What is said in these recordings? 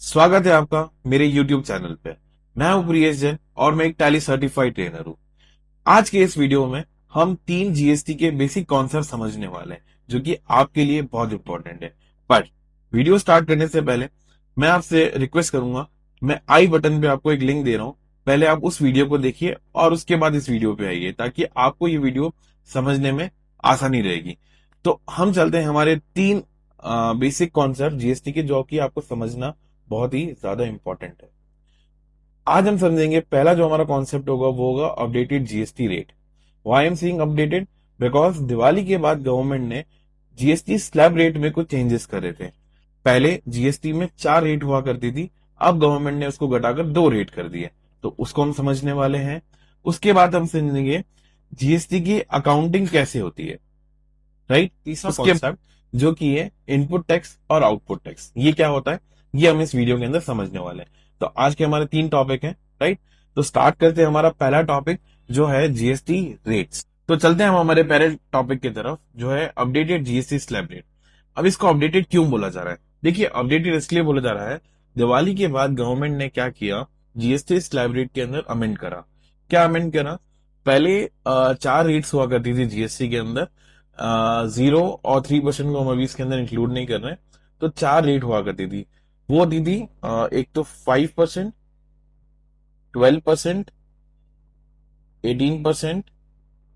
स्वागत है आपका मेरे YouTube चैनल पे। मैं हूं प्रियेश जैन और मैं एक टैली सर्टिफाइड ट्रेनर हूं। आज के इस वीडियो में हम तीन जीएसटी के बेसिक कॉन्सेप्ट समझने वाले हैं जो कि आपके लिए बहुत इंपॉर्टेंट है। पर वीडियो स्टार्ट करने से पहले मैं आपसे रिक्वेस्ट करूंगा, मैं आई बटन पे आपको एक लिंक दे रहा हूं, पहले आप उस वीडियो को देखिए और उसके बाद इस वीडियो पे आइए ताकि आपको ये वीडियो समझने में आसानी रहेगी। तो हम चलते हैं हमारे तीन बेसिक कॉन्सेप्ट जीएसटी के जो कि आपको समझना बहुत ही ज्यादा इंपॉर्टेंट है। आज हम समझेंगे पहला जो हमारा कॉन्सेप्ट होगा वो होगा updated GST rate. Why am seeing updated? Because Diwali के बाद गवर्नमेंट ने जीएसटी स्लैब रेट में कुछ चेंजेस करे थे। पहले जीएसटी में 4 रेट हुआ करती थी, अब गवर्नमेंट ने उसको घटाकर 2 रेट कर दिए। तो उसको हम समझने वाले हैं। उसके बाद हम समझेंगे जीएसटी की अकाउंटिंग कैसे होती है, राइट। तीसरा उसके कॉन्सेप्ट जो कि है इनपुट टैक्स और आउटपुट टैक्स, ये क्या होता है ये हम इस वीडियो के अंदर समझने वाले हैं। तो आज के हमारे 3 टॉपिक हैं, राइट। तो स्टार्ट करते हैं हमारा पहला टॉपिक जो है जीएसटी रेट्स। तो चलते हैं हम हमारे पहले टॉपिक की तरफ जो है अपडेटेड जीएसटी स्लैब रेट। अब इसको अपडेटेड क्यों बोला जा रहा है? देखिए, अपडेटेड इसलिए बोला जा रहा है, दिवाली के बाद गवर्नमेंट ने क्या किया, जीएसटी स्लैब रेट के अंदर अमेंड करा। क्या अमेंड करा? पहले 4 रेट्स हुआ करती थी जीएसटी के अंदर। 0 और 3% को हम अभी इसके अंदर इंक्लूड नहीं कर रहे हैं। तो 4 रेट हुआ करती थी। वो होती थी एक तो 5%, 12%, 18%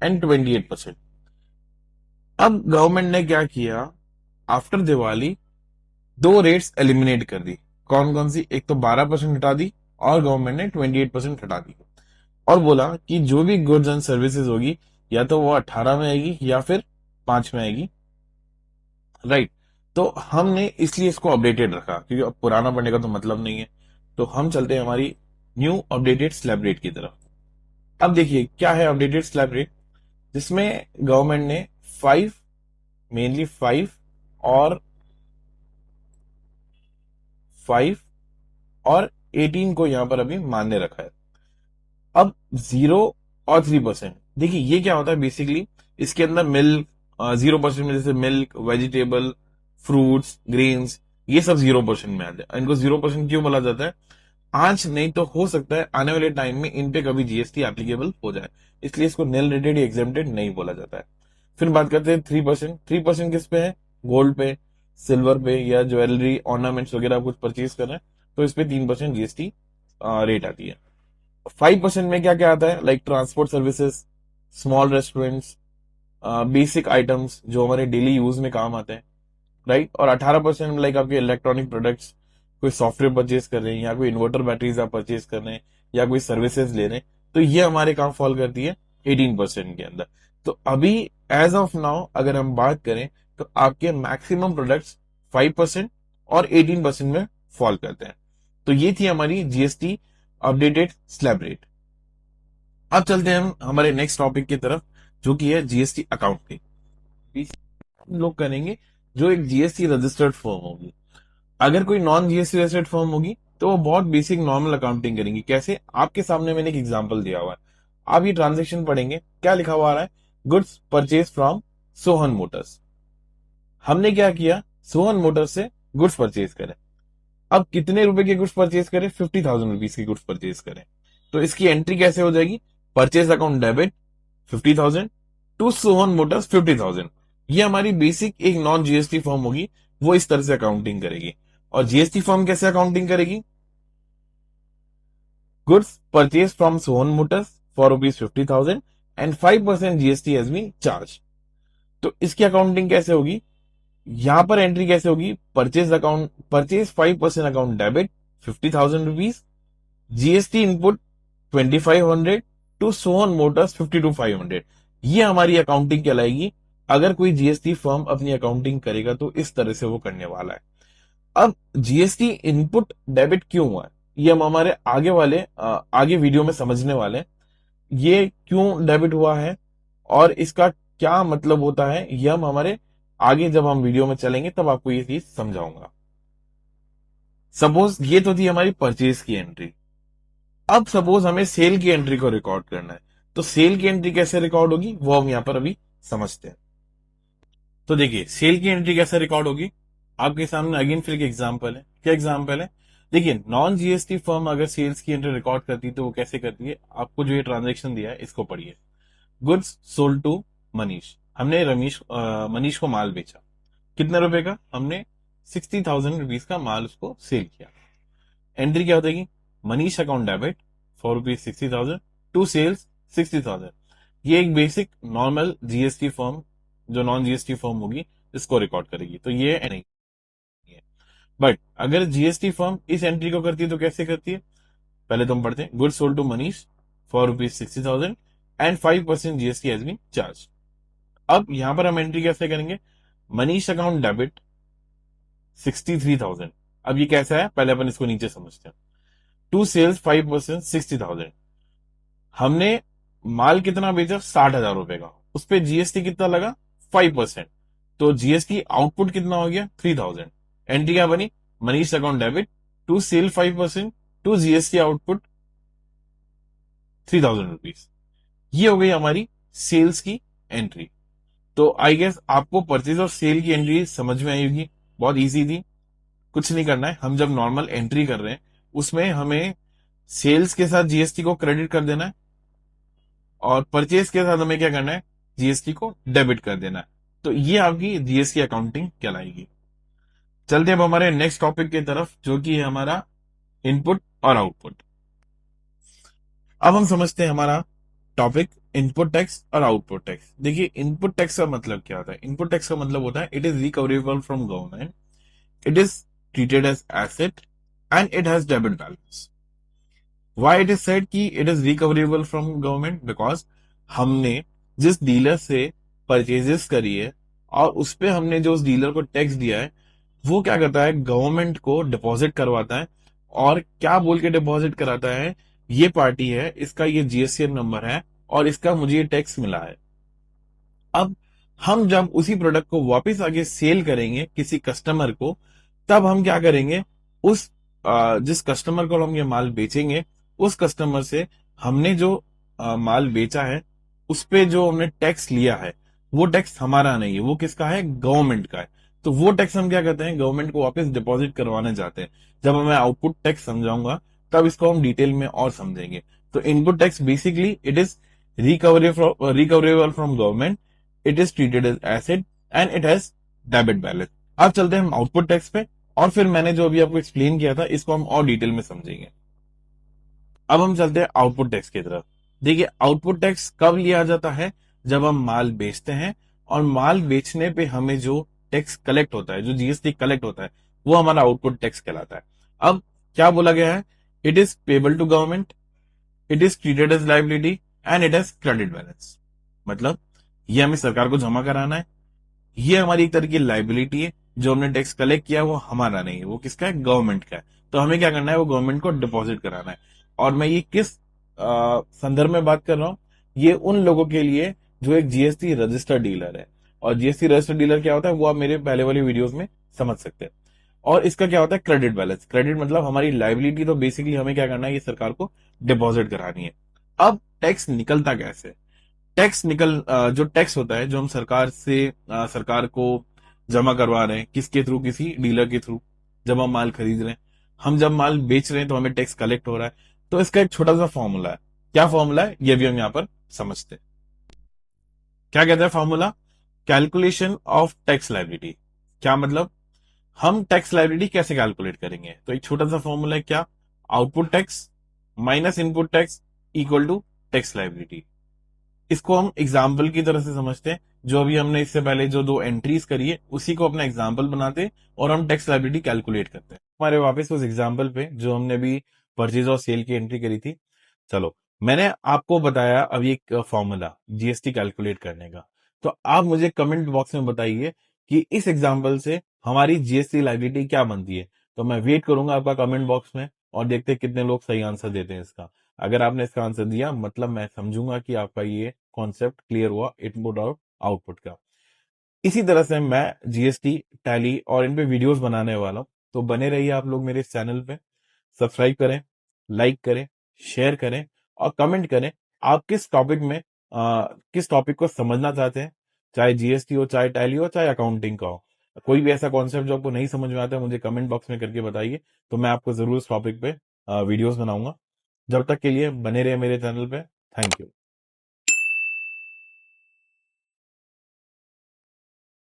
एंड 28%। अब गवर्नमेंट ने क्या किया, आफ्टर दिवाली 2 रेट्स एलिमिनेट कर दी। कौन कौन सी? एक तो 12% हटा दी और गवर्नमेंट ने 28% हटा दी और बोला कि जो भी गुड्स एंड सर्विसेज होगी या तो वो 18 में आएगी या फिर 5 में आएगी, राइट। तो हमने इसलिए इसको अपडेटेड रखा क्योंकि अब पुराना पढ़ने का तो मतलब नहीं है। तो हम चलते हैं हमारी न्यू अपडेटेड स्लैब रेट की तरफ। अब देखिए क्या है अपडेटेड स्लैब रेट, जिसमें गवर्नमेंट ने 5, मेनली 5 और 5 और 18 को यहां पर अभी मान्य रखा है। अब 0 और 3%, देखिए ये क्या होता है बेसिकली, इसके अंदर मिल्क 0% में, जैसे मिल्क, वेजिटेबल, फ्रूट्स, ग्रेन्स, ये सब 0% में आते हैं। इनको 0% क्यों बोला जाता है? आज नहीं तो हो सकता है आने वाले टाइम में इन पे कभी जीएसटी एप्लीकेबल हो जाए, इसलिए इसको नेल रेटेड या एग्जेम्प्टेड नहीं बोला जाता है। फिर बात करते हैं 3%। 3% किस पे है? गोल्ड पे, सिल्वर पे या ज्वेलरी ऑर्नामेंट्स वगैरह कुछ परचेज कर रहे हैं तो इस पे 3% जीएसटी रेट आती है। 5% में क्या क्या आता है? Like transport services, small restaurants, basic items जो हमारे डेली यूज में काम आते हैं, राइट। और 18% में लाइक आपके इलेक्ट्रॉनिक प्रोडक्ट्स, कोई सॉफ्टवेयर परचेज कर रहे हैं या कोई इन्वर्टर बैटरीज आप परचेज कर रहे हैं या कोई सर्विसेज ले रहे हैं, तो ये हमारे काम फॉल करती है 18% के अंदर। तो अभी एज ऑफ नाउ अगर हम बात करें तो आपके मैक्सिमम प्रोडक्ट्स 5% और 18% में फॉल करते हैं। तो ये थी हमारी जीएसटी अपडेटेड स्लैब रेट। अब चलते हैं हम हमारे नेक्स्ट टॉपिक की तरफ जो कि है जीएसटी अकाउंटिंग। लोग करेंगे जो एक जीएसटी रजिस्टर्ड फर्म होगी। अगर कोई नॉन जीएसटी रजिस्टर्ड फर्म होगी तो वो बहुत बेसिक नॉर्मल अकाउंटिंग करेंगी। कैसे? आपके सामने मैंने एक एग्जांपल दिया हुआ है, आप ये ट्रांजेक्शन पढ़ेंगे, क्या लिखा हुआ आ रहा है? Goods purchase from Sohan Motors. हमने क्या किया? सोहन मोटर्स से गुड्स परचेज करें। अब कितने रुपए के गुड्स परचेज करें? 50,000 रुपीज के गुड्स परचेज करें। तो इसकी एंट्री कैसे हो जाएगी? Purchase account debit 50,000 to Sohan motors 50,000। ये हमारी बेसिक एक नॉन जीएसटी फर्म होगी, वो इस तरह से अकाउंटिंग करेगी। और जीएसटी फर्म कैसे अकाउंटिंग करेगी? Goods purchase from Sohan motors for rupees 50,000 and 5% GST has been charge. तो इसकी अकाउंटिंग कैसे होगी? यहां पर एंट्री कैसे होगी? Purchase account, purchase 5% account debit 50,000 rupees, GST input 2,500 to Sohan motors 52,500। ये हमारी अकाउंटिंग कहलाएगी। अगर कोई जीएसटी फर्म अपनी अकाउंटिंग करेगा तो इस तरह से वो करने वाला है। अब जीएसटी इनपुट डेबिट क्यों हुआ है ये हम हमारे आगे वीडियो में समझने वाले हैं। ये क्यों डेबिट हुआ है और इसका क्या मतलब होता है ये हम हमारे आगे जब हम वीडियो में चलेंगे तब आपको ये चीज समझाऊंगा। सपोज ये तो थी हमारी परचेज की एंट्री। अब सपोज हमें सेल की एंट्री को रिकॉर्ड करना है, तो सेल की एंट्री कैसे रिकॉर्ड होगी वो हम यहां पर अभी समझते हैं। तो देखिए सेल की एंट्री कैसे रिकॉर्ड होगी। आपके सामने अगेन फिर एक एग्जांपल है। क्या एग्जांपल है? देखिए, नॉन जीएसटी फर्म अगर सेल्स की एंट्री रिकॉर्ड करती है तो वो कैसे करती है, आपको जो ये ट्रांजेक्शन दिया है इसको पढ़िए। गुड्स सोल्ड टू मनीष, हमने मनीष को माल बेचा, कितने रुपए का, हमने 60,000 रुपीज का माल उसको सेल किया। एंट्री क्या हो जाएगी, Manish account debit for rupees 60,000 to sales 60,000। ये एक बेसिक नॉर्मल जीएसटी फर्म, जो नॉन जीएसटी फर्म होगी, इसको रिकॉर्ड करेगी, तो ये नहीं है। बट अगर जीएसटी फर्म इस एंट्री को करती है तो कैसे करती है, पहले तो हम पढ़ते हैं। Goods sold to Manish for rupees 60,000 and 5% GST has been charge. अब यहां पर हम एंट्री कैसे करेंगे, मनीष अकाउंट डेबिट 63,000। अब ये कैसा है, पहले अपन इसको नीचे समझते हैं। टू सेल्स 5% 60,000, हमने माल कितना बेचा, 60,000 रुपए का, उस पर जीएसटी कितना लगा, 5%, तो जीएसटी आउटपुट कितना हो गया, 3,000। एंट्री क्या बनी, Manish account debit to sale 5% to GST output 3,000 rupees. ये हो गई हमारी सेल्स की एंट्री। तो आई गेस आपको परचेज और सेल की एंट्री समझ में आई होगी, बहुत इजी थी। कुछ नहीं करना है, हम जब नॉर्मल एंट्री कर रहे हैं उसमें हमें सेल्स के साथ जीएसटी को क्रेडिट कर देना है और परचेज के साथ हमें क्या करना है, जीएसटी को डेबिट कर देना है। तो ये आपकी जीएसटी अकाउंटिंग कहलाएगी। चलते हैं अब हमारे नेक्स्ट टॉपिक की तरफ, जो कि है हमारा इनपुट और आउटपुट। अब हम समझते हैं हमारा टॉपिक इनपुट टैक्स और आउटपुट टैक्स। देखिए, इनपुट टैक्स का मतलब क्या होता है, इनपुट टैक्स का मतलब होता है it is recoverable from government, it is treated as asset and it has debit balance. Why it is said कि it is recoverable from government, because हमने जिस डीलर से परचेजेस करी है और उस पे हमने जो उस डीलर को टैक्स दिया है, वो क्या करता है, गवर्नमेंट को डिपॉजिट करवाता है। और क्या बोल के डिपॉजिट कराता है, ये पार्टी है, इसका ये जीएसटीएन नंबर है और इसका मुझे ये टैक्स मिला है। अब हम जब उसी प्रोडक्ट को वापस आगे सेल करेंगे किसी कस्टमर को, तब हम क्या करेंगे, उस जिस कस्टमर को हम ये माल बेचेंगे, उस कस्टमर से हमने जो माल बेचा है उस पे जो हमने टैक्स लिया है, वो टैक्स हमारा नहीं है, वो किसका है, गवर्नमेंट का है। तो वो टैक्स हम क्या करते हैं, गवर्नमेंट को वापस डिपॉजिट करवाने जाते हैं। जब मैं आउटपुट टैक्स समझाऊंगा तब इसको हम डिटेल में और समझेंगे। तो input tax basically it is recoverable from government, it is treated as asset and it has debit balance. अब चलते हैं हम आउटपुट टैक्स पे, और फिर मैंने जो अभी आपको एक्सप्लेन किया था इसको हम और डिटेल में समझेंगे। अब हम चलते हैं आउटपुट टैक्स की तरफ। देखिए, आउटपुट टैक्स कब लिया जाता है, जब हम माल बेचते हैं और माल बेचने पे हमें जो टैक्स कलेक्ट होता है, जो जीएसटी कलेक्ट होता है, वो हमारा आउटपुट टैक्स कहलाता है। अब क्या बोला गया है, it is payable to government, it is treated as liability and it has credit balance. मतलब ये हमें सरकार को जमा कराना है, ये हमारी एक तरह की लाइबिलिटी है, जो हमने टैक्स कलेक्ट किया वो हमारा नहीं है, वो किसका है, गवर्नमेंट का है। तो हमें क्या करना है, वो गवर्नमेंट को डिपॉजिट कराना है। और मैं ये किस संदर्भ में बात कर रहा हूं, ये उन लोगों के लिए जो एक जीएसटी रजिस्टर्ड डीलर है। और जीएसटी रजिस्टर्ड डीलर क्या होता है, वो आप मेरे पहले वाली वीडियोस में समझ सकते हैं। और इसका क्या होता है, क्रेडिट बैलेंस। क्रेडिट मतलब हमारी लाइबिलिटी, तो बेसिकली हमें क्या करना है, ये सरकार को डिपॉजिट करानी है। अब टैक्स निकलता कैसे, जो टैक्स होता है, जो हम सरकार से सरकार को जमा करवा रहे हैं, किसके थ्रू, किसी डीलर के थ्रू। जब हम माल खरीद रहे हैं, हम जब माल बेच रहे हैं, तो हमें टैक्स कलेक्ट हो रहा है। तो इसका एक छोटा सा फॉर्मूला है। क्या फॉर्मूला है, ये भी हम यहां पर समझते हैं। क्या कहता है formula, calculation of tax liability. क्या मतलब, हम टैक्स लाइबिलिटी कैसे कैलकुलेट करेंगे, तो एक छोटा सा फॉर्मूला है, क्या, output tax minus input tax equal to tax liability. इसको हम एग्जाम्पल की तरह से समझते हैं। जो अभी हमने इससे पहले जो दो एंट्रीज करी है, उसी को अपना एग्जाम्पल बनाते हैं और हम टैक्स लाइबिलिटी कैलकुलेट करते हैं। हमारे वापस उस एग्जाम्पल पे जो हमने अभी परचेज और सेल की एंट्री करी थी। चलो, मैंने आपको बताया अभी एक फॉर्मूला जीएसटी कैलकुलेट करने का। तो आप मुझे कमेंट बॉक्स में बताइए कि इस एग्जाम्पल से हमारी जीएसटी लाइबिलिटी क्या बनती है। तो मैं वेट करूंगा आपका कमेंट बॉक्स में, और देखते हैं कितने लोग सही आंसर देते हैं इसका। अगर आपने इसका आंसर दिया, मतलब मैं समझूंगा कि आपका ये कॉन्सेप्ट क्लियर हुआ इनपुट और आउटपुट का। इसी तरह से मैं जीएसटी, टैली और इन पे वीडियोस बनाने वाला हूं। तो बने रहिए आप लोग मेरे इस चैनल पे। सब्सक्राइब करें, लाइक करें, शेयर करें और कमेंट करें आप किस टॉपिक को समझना चाहते हैं, चाहे जीएसटी हो, चाहे टैली हो, चाहे अकाउंटिंग का हो। कोई भी ऐसा कॉन्सेप्ट जो आपको नहीं समझ में आता है मुझे कमेंट बॉक्स में करके बताइए, तो मैं आपको जरूर इस टॉपिक पे वीडियोस बनाऊंगा। जब तक के लिए बने रहे मेरे चैनल पे। Thank you.